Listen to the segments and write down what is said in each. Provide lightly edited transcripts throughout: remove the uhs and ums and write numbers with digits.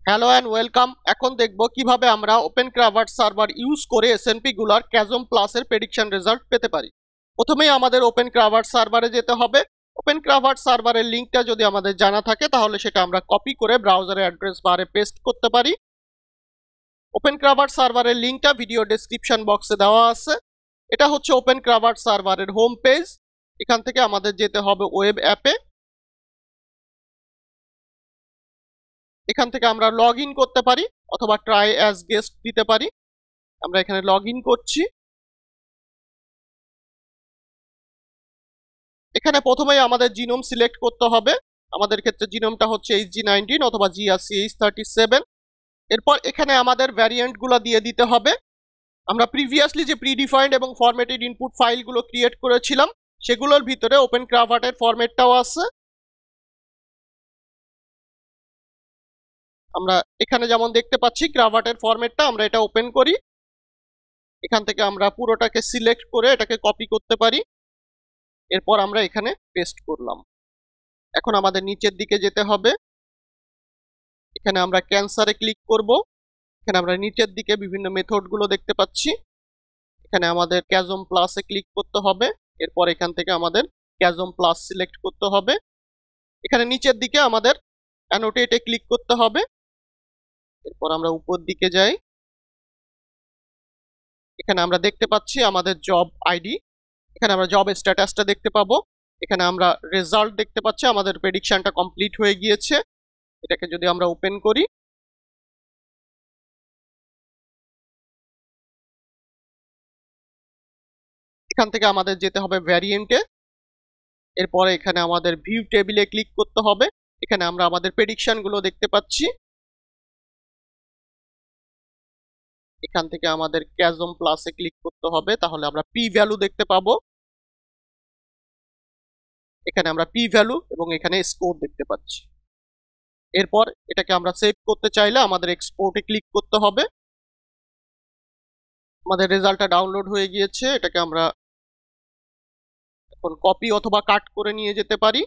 Hello and welcome. এখন দেখব কিভাবে আমরা ওপেনক্রাফট সার্ভার ইউজ করে এসএনপি গুলার ক্যাজম প্লাসের প্রেডিকশন রেজাল্ট পেতে পারি। প্রথমেই আমাদের ওপেনক্রাফট সার্ভারে যেতে হবে। ওপেনক্রাফট সার্ভারের লিঙ্কটা যদি আমাদের জানা থাকে তাহলে সেটা আমরা কপি করে ব্রাউজারের অ্যাড্রেস বারে পেস্ট করতে পারি। ওপেনক্রাফট সার্ভারের লিঙ্কটা ভিডিও ডেসক্রিপশন বক্সে দেওয়া আছে। এটা হচ্ছে ওপেনক্রাফট সার্ভারের হোম পেজ। এখান থেকে আমাদের যেতে হবে ওয়েব অ্যাপে। এখান থেকে আমরা লগ ইন করতে পারি অথবা ট্রাই অ্যাজ গেস্ট দিতে পারি। আমরা এখানে লগ ইন করছি। এখানে প্রথমেই আমাদের জিনোম সিলেক্ট করতে হবে। আমাদের ক্ষেত্রে জিনোমটা হচ্ছে HG19 অথবা GRCH37। এরপর এখানে আমাদের ভ্যারিয়েন্টগুলো দিয়ে দিতে হবে। আমরা প্রিভিয়াসলি যে প্রিডিফাইন্ড এবং ফরম্যাটেড ইনপুট ফাইলগুলো ক্রিয়েট করেছিলাম সেগুলোর ভিতরে ওপেনক্রাফটের ফরম্যাটটাও আছে। আমরা এখানে যেমন দেখতে পাচ্ছি ক্রাফটের ফরম্যাটটা, আমরা এটা ওপেন করি। এখান থেকে আমরা পুরোটাকে সিলেক্ট করে এটাকে কপি করতে পারি। এরপর আমরা এখানে পেস্ট করলাম। এখন আমাদের নিচের দিকে যেতে হবে। এখানে আমরা ক্যান্সারে ক্লিক করব। এখানে আমরা নিচের দিকে বিভিন্ন মেথডগুলো দেখতে পাচ্ছি। এখানে আমাদের ক্যাজম প্লাসে ক্লিক করতে হবে। এরপর এখান থেকে আমাদের ক্যাজম প্লাস সিলেক্ট করতে হবে। এখানে নিচের দিকে আমাদের অ্যানোটেটে ক্লিক করতে হবে। এরপর আমরা উপর দিকে যাই। এখানে আমরা দেখতে পাচ্ছি আমাদের জব আইডি। এখানে আমরা জব স্ট্যাটাসটা দেখতে পাবো। এখানে আমরা রেজাল্ট দেখতে পাচ্ছি, আমাদের প্রেডিকশনটা কমপ্লিট হয়ে গিয়েছে। এটাকে যদি আমরা ওপেন করি, এখান থেকে আমাদের যেতে হবে ভ্যারিয়েন্টে। এরপরে এখানে আমাদের ভিউ টেবিলে ক্লিক করতে হবে। এখানে আমরা আমাদের প্রেডিকশনগুলো দেখতে পাচ্ছি। এখান থেকে আমাদের ক্যাজম প্লাসে ক্লিক করতে হবে, তাহলে আমরা পি ভ্যালু দেখতে পাবো। এখানে আমরা পি ভ্যালু এবং এখানে স্কোর দেখতে পাচ্ছি। এরপর এটাকে আমরা সেভ করতে চাইলে আমাদের এক্সপোর্টে ক্লিক করতে হবে। আমাদের রেজাল্টটা ডাউনলোড হয়ে গিয়েছে। এটাকে আমরা এখন কপি অথবা কাট করে নিয়ে যেতে পারি।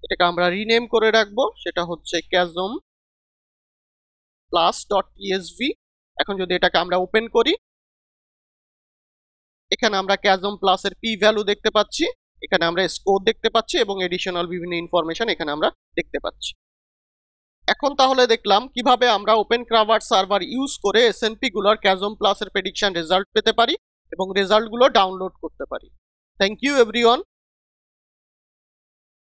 এটাকে আমরা রিনেম করে রাখবো, সেটা হচ্ছে ক্যাজম প্লাস ডট টিএসভি। এখন যদি এটাকে আমরা ওপেন করি, এখানে আমরা ক্যাজম প্লাসের পি ভ্যালু দেখতে পাচ্ছি। এখানে আমরা স্কোর দেখতে পাচ্ছি এবং এডিশনাল বিভিন্ন ইনফরমেশন এখানে আমরা দেখতে পাচ্ছি। এখন তাহলে দেখলাম কিভাবে আমরা ওপেনক্রাফট সার্ভার ইউজ করে এসএনপি গুলোর ক্যাজম প্লাসের প্রেডিকশন রেজাল্ট পেতে পারি এবং রেজাল্টগুলো ডাউনলোড করতে পারি। Thank you everyone.